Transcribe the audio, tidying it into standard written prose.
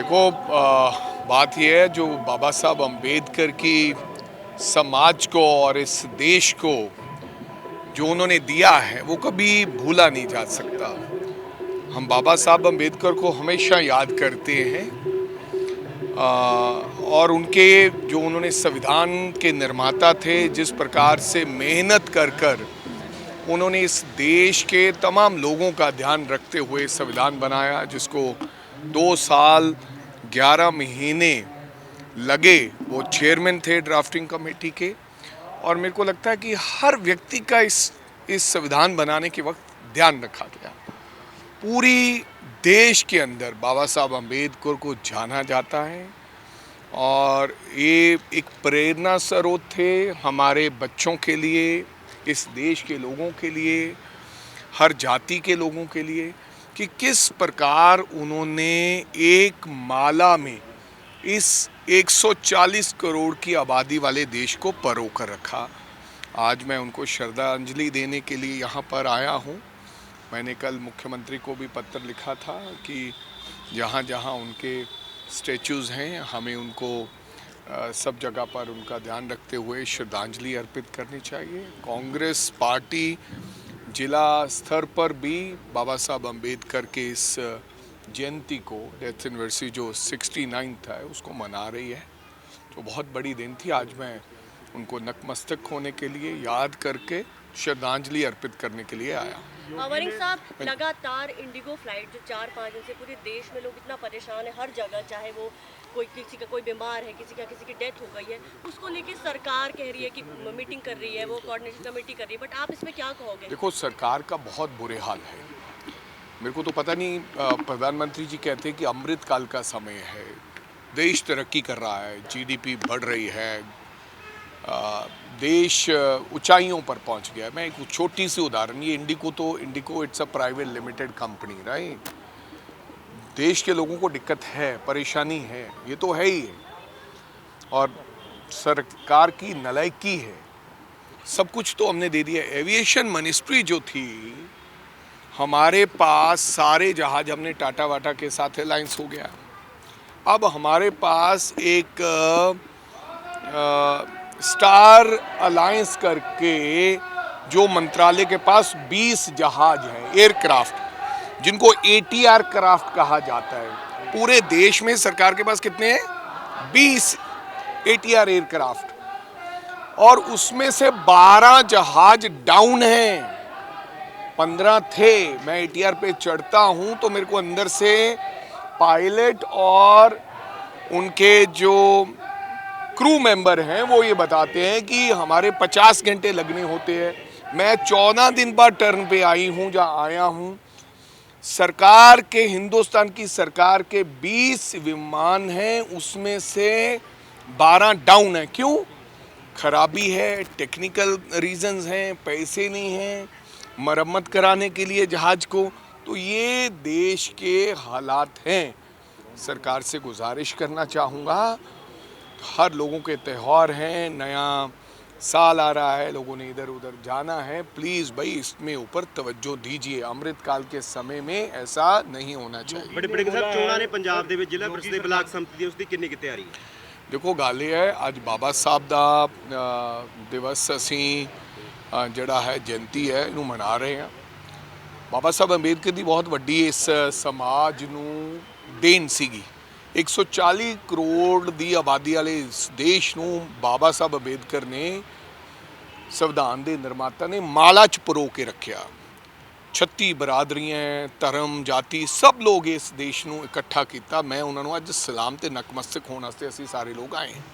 देखो बात यह है जो बाबा साहब अम्बेडकर की समाज को और इस देश को जो उन्होंने दिया है वो कभी भूला नहीं जा सकता। हम बाबा साहब अम्बेडकर को हमेशा याद करते हैं और उनके जो उन्होंने संविधान के निर्माता थे, जिस प्रकार से मेहनत कर कर उन्होंने इस देश के तमाम लोगों का ध्यान रखते हुए संविधान बनाया, जिसको 2 साल 11 महीने लगे। वो चेयरमैन थे ड्राफ्टिंग कमेटी के, और मेरे को लगता है कि हर व्यक्ति का इस संविधान बनाने के वक्त ध्यान रखा गया। पूरी देश के अंदर बाबा साहब अम्बेडकर को जाना जाता है और ये एक प्रेरणा स्रोत थे हमारे बच्चों के लिए, इस देश के लोगों के लिए, हर जाति के लोगों के लिए, कि किस प्रकार उन्होंने एक माला में इस 140 करोड़ की आबादी वाले देश को परो कर रखा। आज मैं उनको श्रद्धांजलि देने के लिए यहाँ पर आया हूँ। मैंने कल मुख्यमंत्री को भी पत्र लिखा था कि जहाँ जहाँ उनके स्टैचूज़ हैं हमें उनको सब जगह पर उनका ध्यान रखते हुए श्रद्धांजलि अर्पित करनी चाहिए। कांग्रेस पार्टी जिला स्तर पर भी बाबा साहब अम्बेडकर के इस जयंती को, डेथ एनिवर्सरी जो 69 है, उसको मना रही है। तो बहुत बड़ी दिन थी। आज मैं उनको नतमस्तक होने के लिए, याद करके श्रद्धांजलि अर्पित करने के लिए आया। वरिंग साहब, लगातार इंडिगो फ्लाइट जो 4-5 दिन से पूरे देश में लोग इतना परेशान है, हर जगह, चाहे वो किसी का कोई बीमार है, किसी की डेथ हो गई है, उसको लेके सरकार कह रही है कि मीटिंग कर रही है, वो कोऑर्डिनेशन कमेटी कर रही है, बट आप इसमें क्या कहोगे? देखो, सरकार का बहुत बुरे हाल है। मेरे को तो पता नहीं, प्रधानमंत्री जी कहते हैं कि अमृत काल का समय है, देश तरक्की कर रहा है, जीडीपी बढ़ रही है, देश ऊंचाइयों पर पहुंच गया है। मैं एक छोटी सी उदाहरण, ये IndiGo it's a private limited company, right. देश के लोगों को दिक्कत है, परेशानी है, ये तो है ही है, और सरकार की नालायकी है। सब कुछ तो हमने दे दिया। एविएशन मिनिस्ट्री जो थी, हमारे पास सारे जहाज हमने टाटा वाटा के साथ अलायंस हो गया। अब हमारे पास एक स्टार अलायंस करके जो मंत्रालय के पास 20 जहाज हैं, एयरक्राफ्ट, जिनको ATR क्राफ्ट कहा जाता है। पूरे देश में सरकार के पास कितने हैं? 20 ATR एयरक्राफ्ट, और उसमें से 12 जहाज डाउन हैं, 15 थे। मैं ATR पे चढ़ता हूं तो मेरे को अंदर से पायलट और उनके जो क्रू मेंबर हैं वो ये बताते हैं कि हमारे 50 घंटे लगने होते हैं। मैं 14 दिन बाद टर्न पे आई हूँ, जहाँ आया हूँ। सरकार के, हिंदुस्तान की सरकार के 20 विमान हैं, उसमें से 12 डाउन हैं। क्यों? खराबी है, टेक्निकल रीजंस हैं, पैसे नहीं हैं मरम्मत कराने के लिए जहाज को। तो ये देश के हालात हैं। सरकार से गुजारिश करना चाहूँगा, हर लोगों के त्यौहार हैं, नया साल आ रहा है, लोगों ने इधर उधर जाना है, प्लीज़ भाई इसमें ऊपर तवज्जो दीजिए। अमृत काल के समय में ऐसा नहीं होना चाहिए। बड़े साहब, चोणां ने पंजाब ਦੇ ਵਿੱਚ ਜ਼ਿਲ੍ਹਾ ਪ੍ਰੀਸ਼ਦ ਬਲਾਕ ਸੰਮਤੀ ਦੀ ਉਸ ਦੀ ਕਿੰਨੀ ਕੁ ਤਿਆਰੀ ਹੈ? देखो, गल ये है, अज बाबा साहब का दिवस असी जड़ा है जयंती है, इनू मना रहे हैं। बाबा साहब अंबेडकर की बहुत वड्डी इस समाज नू देन सीगी। 140 करोड़ की आबादी वाले इस देश नू बाबा साहब अंबेडकर ने, संविधान के निर्माता ने, माला च परो के रखा। 36 बरादरियां, धर्म, जाति, सब लोग इस देश नू इकट्ठा किया। मैं उन्होंने अज सलाम ते नतमस्तक होने वास्ते असी सारे लोग आए हैं।